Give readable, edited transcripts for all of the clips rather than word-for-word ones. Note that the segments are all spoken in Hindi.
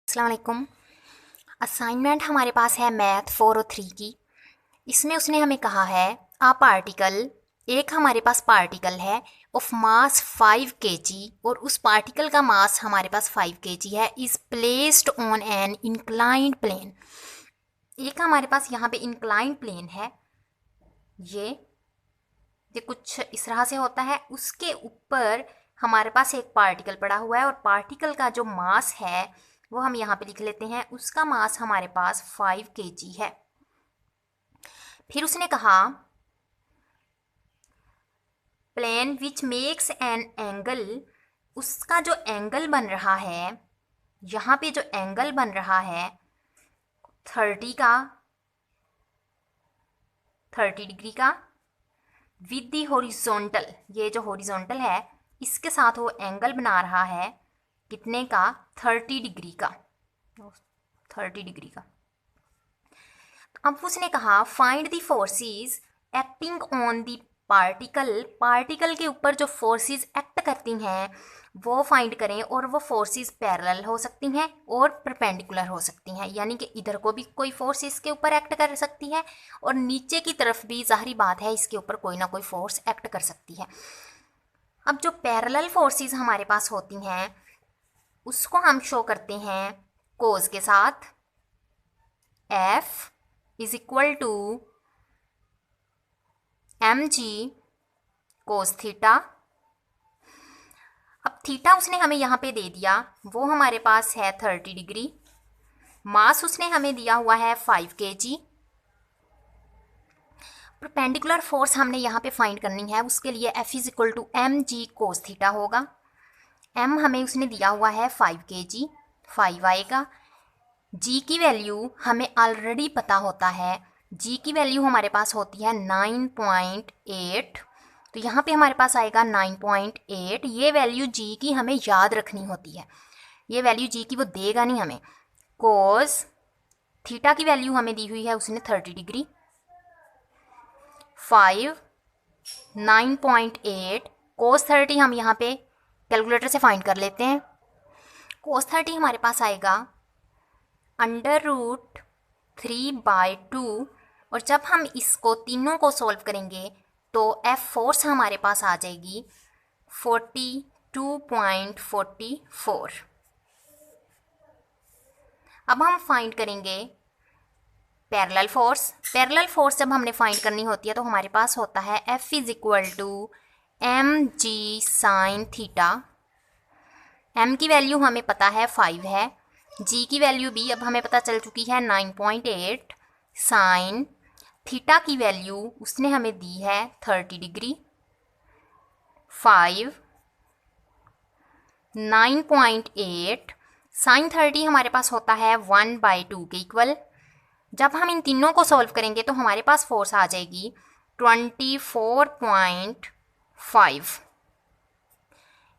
अस्सलाम वालेकुम। असाइनमेंट हमारे पास है मैथ 4 और 3 की। इसमें उसने हमें कहा है एक हमारे पास पार्टिकल है ऑफ मास 5 kg और उस पार्टिकल का मास हमारे पास 5 kg है, is placed on an inclined plane. एक हमारे पास यहाँ पे इंक्लाइंड प्लेन है, ये कुछ इस तरह से होता है। उसके ऊपर हमारे पास एक पार्टिकल पड़ा हुआ है और पार्टिकल का जो मास है वो हम यहाँ पे लिख लेते हैं। उसका मास हमारे पास 5 kg है। फिर उसने कहा plane which makes an angle, उसका जो एंगल बन रहा है, यहाँ पे जो एंगल बन रहा है 30 डिग्री का विद दी हॉरिजॉन्टल, ये जो हॉरिजॉन्टल है इसके साथ वो एंगल बना रहा है कितने का, 30 डिग्री का। 30 डिग्री का। अब उसने कहा find the forces acting on the particle, particle के ऊपर जो फोर्सेस एक्ट करती हैं वो फाइंड करें, और वो फोर्सेस पैरेलल हो सकती हैं और परपेंडिकुलर हो सकती हैं, यानी कि इधर को भी कोई फोर्स इसके ऊपर एक्ट कर सकती है और नीचे की तरफ भी जाहिर बात है इसके ऊपर कोई ना कोई फोर्स एक्ट कर सकती है। अब जो पैरेलल फोर्सेस हमारे पास होती हैं उसको हम शो करते हैं कोस के साथ। F is equal to mg cos theta. अब थीटा उसने हमें यहाँ पे दे दिया, वो हमारे पास है 30 डिग्री। मास उसने हमें दिया हुआ है 5 kg। परपेंडिकुलर फोर्स हमने यहाँ पे फाइंड करनी है, उसके लिए F is equal to mg cos theta होगा। m हमें उसने दिया हुआ है 5 kg, 5 आएगा। g की वैल्यू हमें ऑलरेडी पता होता है, g की वैल्यू हमारे पास होती है 9.8, तो यहाँ पे हमारे पास आएगा 9.8। ये वैल्यू g की हमें याद रखनी होती है, ये वैल्यू g की वो देगा नहीं हमें। कोस थीटा की वैल्यू हमें दी हुई है उसने 30 डिग्री। 5 9.8 कोस 30 हम यहाँ पे कैलकुलेटर से फाइंड कर लेते हैं। कोस 30 हमारे पास आएगा √3/2, और जब हम इसको तीनों को सॉल्व करेंगे तो F फोर्स हमारे पास आ जाएगी 42.44। अब हम फाइंड करेंगे पैरेलल फोर्स। पैरेलल फोर्स जब हमने फाइंड करनी होती है तो हमारे पास होता है F is equal to mg sine theta. m की वैल्यू हमें पता है 5 है, g की वैल्यू भी अब हमें पता चल चुकी है 9.8। साइन थीटा की वैल्यू उसने हमें दी है 30 डिग्री। 5 9.8 साइन 30 हमारे पास होता है 1/2 के इक्वल। जब हम इन तीनों को सॉल्व करेंगे तो हमारे पास फोर्स आ जाएगी 24.5।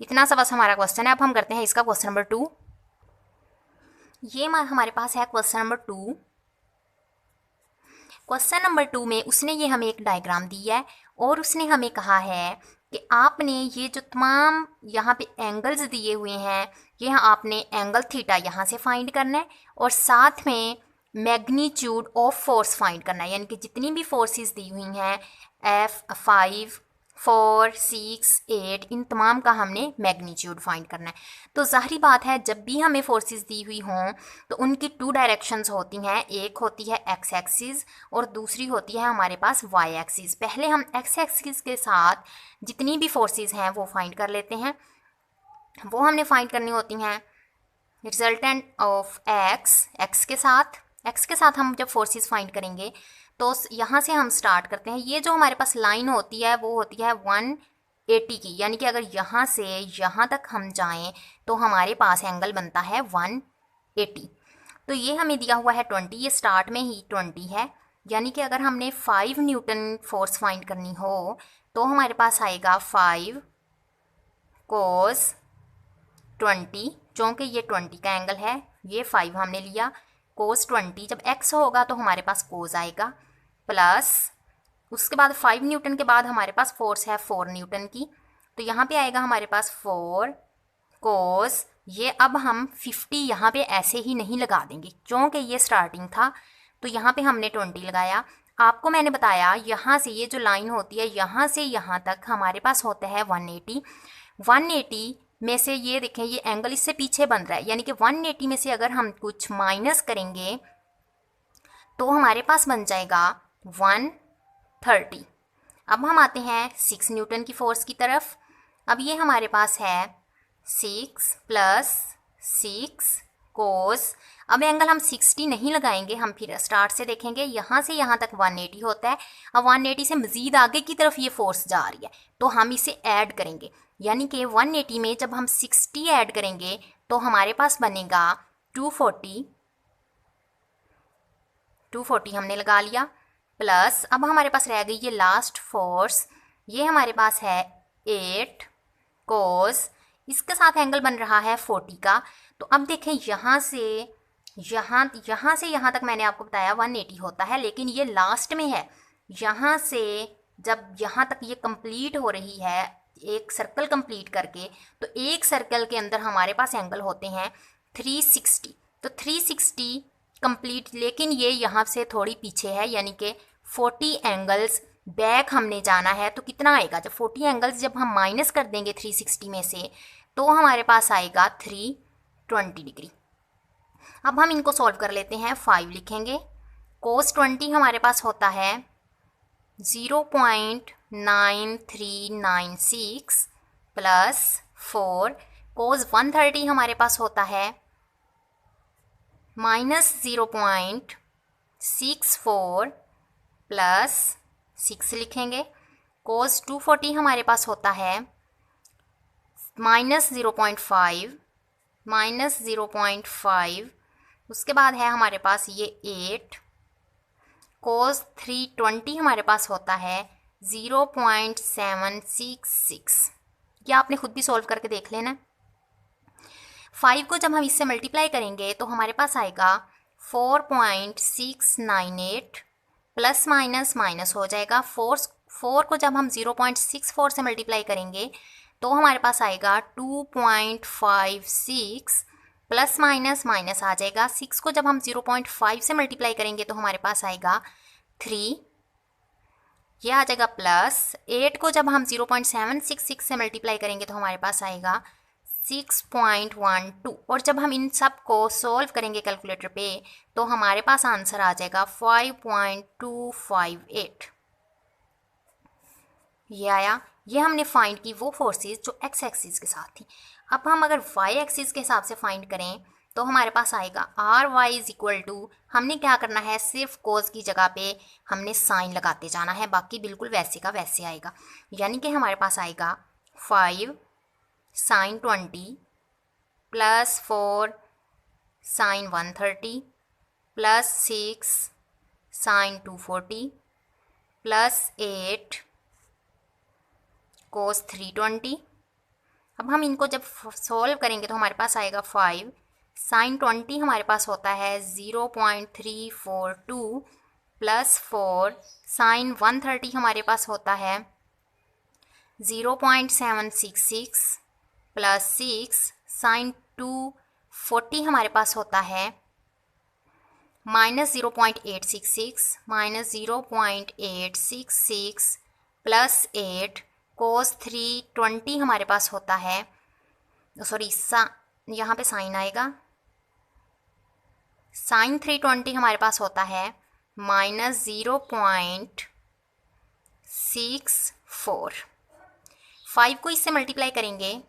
इतना सा बस हमारा क्वेश्चन है। अब हम करते हैं इसका क्वेश्चन नंबर 2। ये हमारे पास है क्वेश्चन नंबर 2। क्वेश्चन नंबर 2 में उसने ये हमें एक डायग्राम दी है और उसने हमें कहा है कि आपने ये जो तमाम यहाँ पे एंगल्स दिए हुए हैं, ये आपने एंगल थीटा यहाँ से फाइंड करना है और साथ में मैग्नीट्यूड ऑफ फोर्स फाइंड करना है, यानी कि जितनी भी फोर्सेस दी हुई हैं F5 4 6 8 इन तमाम का हमने मैग्नीट्यूड फाइंड करना है। तो ज़ाहिरी बात है जब भी हमें फोर्सेस दी हुई हों तो उनकी 2 डायरेक्शंस होती हैं, एक होती है एक्स एक्सिस और दूसरी होती है हमारे पास वाई एक्सिस। पहले हम एक्स एक्सिस के साथ जितनी भी फोर्सेस हैं वो फाइंड कर लेते हैं। वो हमने फाइंड करनी होती हैं रिजल्टेंट ऑफ एक्स के साथ हम जब फोर्सेस फाइंड करेंगे तो यहाँ से हम स्टार्ट करते हैं। ये जो हमारे पास लाइन होती है वो होती है 180 की, यानी कि अगर यहाँ से यहाँ तक हम जाएं तो हमारे पास एंगल बनता है 180। तो ये हमें दिया हुआ है 20, ये स्टार्ट में ही 20 है, यानी कि अगर हमने 5 न्यूटन फोर्स फाइंड करनी हो तो हमारे पास आएगा 5 कोस 20, चूँकि ये 20 का एंगल है, ये 5 हमने लिया, कोस 20 जब x होगा तो हमारे पास कोस आएगा, प्लस उसके बाद 5 न्यूटन के बाद हमारे पास फोर्स है 4 न्यूटन की, तो यहाँ पे आएगा हमारे पास 4 कोस ये अब हम 50 यहाँ पे ऐसे ही नहीं लगा देंगे, क्योंकि ये स्टार्टिंग था तो यहाँ पे हमने 20 लगाया। आपको मैंने बताया यहाँ से ये जो लाइन होती है यहाँ से यहाँ तक हमारे पास होता है 180। 180 में से ये देखें ये एंगल इससे पीछे बन रहा है, यानी कि 180 में से अगर हम कुछ माइनस करेंगे तो हमारे पास बन जाएगा 130। अब हम आते हैं 6 न्यूटन की फोर्स की तरफ। अब ये हमारे पास है 6 + 6 कोस। अब एंगल हम 60 नहीं लगाएंगे, हम फिर स्टार्ट से देखेंगे। यहाँ से यहाँ तक 180 होता है। अब 180 से मज़ीद आगे की तरफ ये फोर्स जा रही है तो हम इसे ऐड करेंगे, यानी कि 180 में जब हम 60 ऐड करेंगे तो हमारे पास बनेगा 240। 240 हमने लगा लिया, प्लस अब हमारे पास रह गई ये लास्ट फोर्स, ये हमारे पास है 8 कोस। इसके साथ एंगल बन रहा है 40 का। तो अब देखें यहाँ से यहाँ तक मैंने आपको बताया 180 होता है, लेकिन ये लास्ट में है। यहाँ से जब यहाँ तक ये कंप्लीट हो रही है एक सर्कल कंप्लीट करके, तो एक सर्कल के अंदर हमारे पास एंगल होते हैं 360। तो 360 कंप्लीट, लेकिन ये यहाँ से थोड़ी पीछे है, यानी कि 40 एंगल्स बैक हमने जाना है। तो कितना आएगा, जब 40 एंगल्स जब हम माइनस कर देंगे 360 में से तो हमारे पास आएगा 320 डिग्री। अब हम इनको सॉल्व कर लेते हैं। 5 लिखेंगे, कोस 20 हमारे पास होता है 0.9396 प्लस 4, कोस 130 हमारे पास होता है -0.64 प्लस 6 लिखेंगे। कोस 240 हमारे पास होता है -0.5। उसके बाद है हमारे पास ये 8। कोस 320 हमारे पास होता है 0.766। ये आपने खुद भी सॉल्व करके देख लेना। 5 को जब हम इससे मल्टीप्लाई करेंगे तो हमारे पास आएगा 4.698, प्लस माइनस माइनस हो जाएगा। 4 को जब हम 0.64 से मल्टीप्लाई करेंगे तो हमारे पास आएगा 2.56, प्लस माइनस माइनस आ जाएगा। 6 को जब हम 0.5 से मल्टीप्लाई करेंगे तो हमारे पास आएगा 3, ये आ जाएगा प्लस। 8 को जब हम 0.766 से मल्टीप्लाई करेंगे तो हमारे पास आएगा 6.12, और जब हम इन सब को सॉल्व करेंगे कैलकुलेटर पे तो हमारे पास आंसर आ जाएगा 5.258। ये आया। ये हमने फाइंड की वो फोर्सेस जो एक्स एक्सिस के साथ थी। अब हम अगर वाई एक्सिस के हिसाब से फाइंड करें तो हमारे पास आएगा R y is equal to, हमने क्या करना है, सिर्फ कोस की जगह पे हमने साइन लगाते जाना है, बाकी बिल्कुल वैसे का वैसे आएगा। यानी कि हमारे पास आएगा 5 sin 20 plus 4 sin 130 plus 6 sin 240 plus 8 cos 320। अब हम इनको जब सॉल्व करेंगे तो हमारे पास आएगा 5 sin 20 हमारे पास होता है 0.342 प्लस 4 sin 130 हमारे पास होता है 0.766 प्लस 6 sin 240 हमारे पास होता है -0.866 -0.866 प्लस 8 cos 320 हमारे पास होता है, सॉरी यहाँ पे साइन आएगा, sin 320 हमारे पास होता है -0.64। 5 को इससे मल्टीप्लाई करेंगे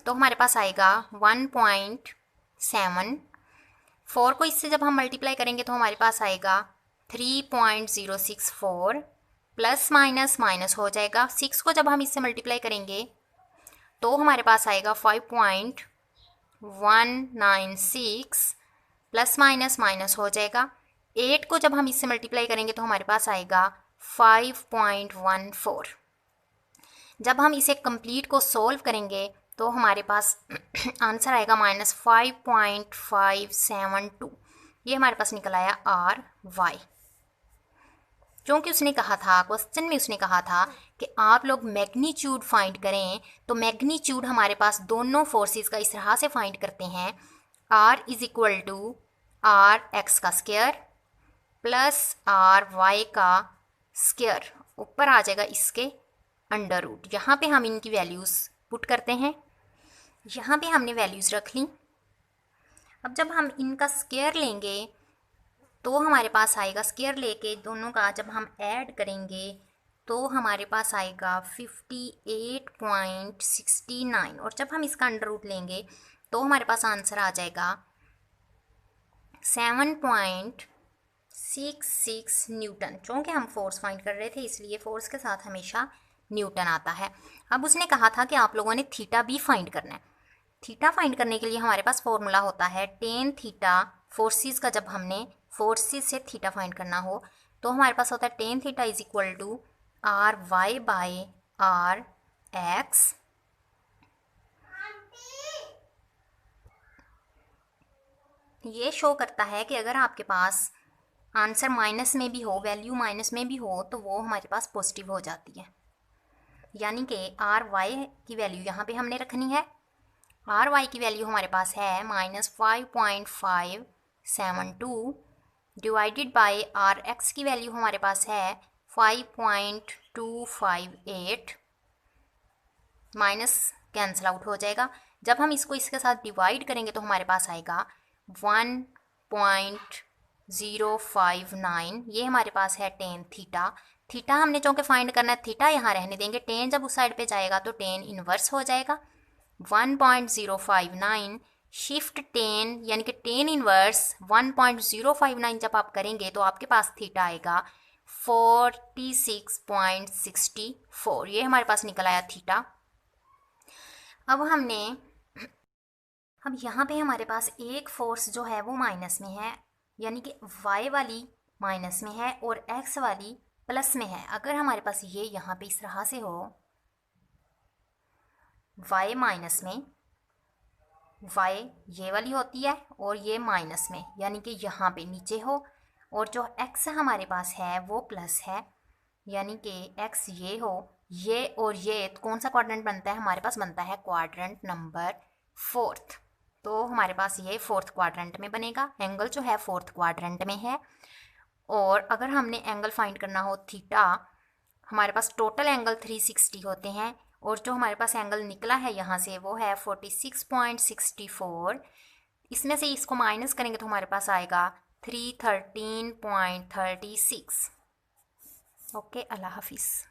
तो हमारे पास आएगा 1.7। 4 को इससे जब हम मल्टीप्लाई करेंगे तो हमारे पास आएगा 3.064, प्लस माइनस माइनस हो जाएगा। 6 को जब हम इससे मल्टीप्लाई करेंगे तो हमारे पास आएगा 5.196, प्लस माइनस माइनस हो जाएगा। 8 को जब हम इससे मल्टीप्लाई करेंगे तो हमारे पास आएगा 5.14। जब हम इसे कंप्लीट को सॉल्व करेंगे तो हमारे पास आंसर आएगा -5.572। ये हमारे पास निकल आया आर वाई। क्योंकि उसने कहा था, क्वेश्चन में उसने कहा था कि आप लोग मैग्नीट्यूड फाइंड करें, तो मैग्नीट्यूड हमारे पास दोनों फोर्सेस का इस तरह से फाइंड करते हैं, R is equal to R x का स्क्वायर प्लस आर वाई का स्क्वायर, ऊपर आ जाएगा इसके अंडर रूट। यहाँ पे हम इनकी वैल्यूज़ पुट करते हैं, यहाँ पे हमने वैल्यूज़ रख ली। अब जब हम इनका स्क्वायर लेंगे तो हमारे पास आएगा, स्क्वायर लेके दोनों का जब हम ऐड करेंगे तो हमारे पास आएगा 58.69, और जब हम इसका अंडर रूट लेंगे तो हमारे पास आंसर आ जाएगा 7.66 न्यूटन। चूँकि हम फोर्स फाइंड कर रहे थे इसलिए फोर्स के साथ हमेशा न्यूटन आता है। अब उसने कहा था कि आप लोगों ने थीटा भी फाइंड करना है। थीटा फाइंड करने के लिए हमारे पास फॉर्मूला होता है टेन थीटा, फोर्सेस का जब हमने फोर्सेस से थीटा फाइंड करना हो तो हमारे पास होता है tan theta is equal to R y by R x. ये शो करता है कि अगर आपके पास आंसर माइनस में भी हो, वैल्यू माइनस में भी हो, तो वो हमारे पास पॉजिटिव हो जाती है। यानी कि आर वाई की वैल्यू यहाँ पे हमने रखनी है। आर वाई की वैल्यू हमारे पास है -5.572 डिवाइडेड बाय आर एक्स की वैल्यू हमारे पास है 5.258, माइनस कैंसिल आउट हो जाएगा। जब हम इसको इसके साथ डिवाइड करेंगे तो हमारे पास आएगा 1.059। ये हमारे पास है टेन थीटा। थीटा हमने चूँकि फाइंड करना है, थीटा यहाँ रहने देंगे, टेन जब उस साइड पे जाएगा तो टेन इन्वर्स हो जाएगा। 1.059 शिफ्ट टेन, यानी कि टेन इन्वर्स 1.059 जब आप करेंगे तो आपके पास थीटा आएगा 46.64। ये हमारे पास निकल आया थीटा। अब यहाँ पे हमारे पास एक फोर्स जो है वो माइनस में है, यानी कि वाई वाली माइनस में है और एक्स वाली प्लस में है। अगर हमारे पास ये यहाँ पे इस तरह से हो, वाई माइनस में, वाई ये वाली होती है और ये माइनस में, यानी कि यहाँ पे नीचे हो, और जो एक्स हमारे पास है वो प्लस है, यानी कि एक्स ये हो, ये और ये, तो कौन सा क्वाड्रेंट बनता है हमारे पास? बनता है क्वाड्रेंट नंबर फोर्थ। तो हमारे पास ये फोर्थ क्वाड्रेंट में बनेगा, एंगल जो है फोर्थ क्वाड्रेंट में है। और अगर हमने एंगल फाइंड करना हो थीटा, हमारे पास टोटल एंगल 360 होते हैं, और जो हमारे पास एंगल निकला है यहाँ से वो है 46.64। इसमें से इसको माइनस करेंगे तो हमारे पास आएगा 313.36। ओके, अल्लाह हाफिज़।